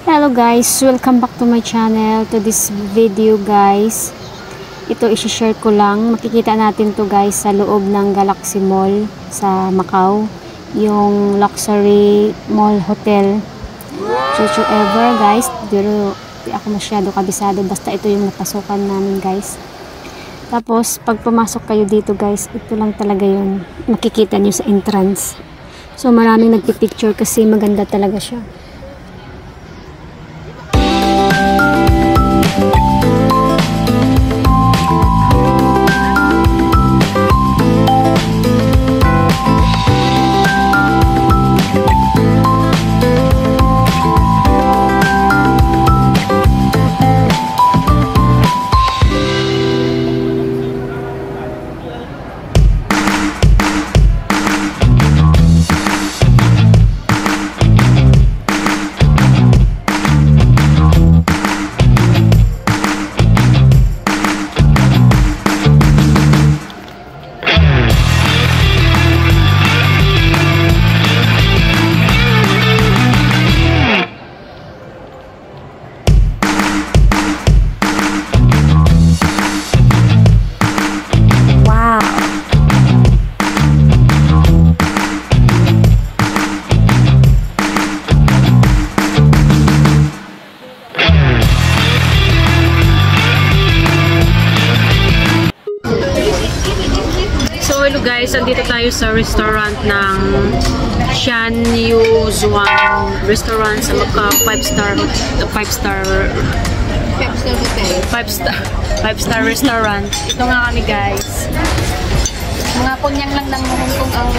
Hello guys, welcome back to my channel. To this video guys, ito isi-share ko lang. Makikita natin to guys sa loob ng Galaxy Mall sa Macau, yung luxury mall hotel. So ever guys, pero di ako masyado kabisado, basta ito yung napasukan namin guys. Tapos pag pumasok kayo dito guys, ito lang talaga yung makikita nyo sa entrance. So maraming nagpipicture kasi maganda talaga siya. Hello guys, andito tayo sa restaurant ng Shan Yu Zhuang restaurant sa Macau, 5-star restaurant. Ito nga kami guys. Mga kunyang lang ng Hong Kong ang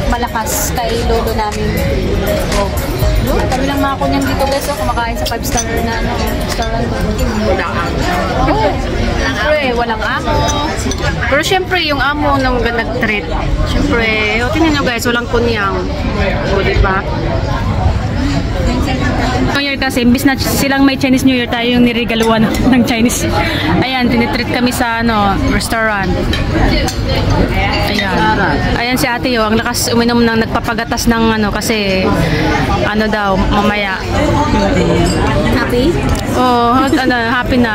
malakas kay lolo namin. Kami lang mga kunyang dito guys, kumakain sa 5-star na restaurant. Siyempre, walang amo. Pero siyempre, yung amo nang nag-treat. Siyempre, tingnan nyo guys, walang kunyang. O, diba? New Year kasi, imbis na silang may Chinese New Year, tayo yung niregaluan ng Chinese. Ayan, tinitreat kami sa restaurant. Ayan. Ayan si ate ang lakas uminom ng nagpapagatas ng kasi daw, mamaya. Happy? Oh, happy na.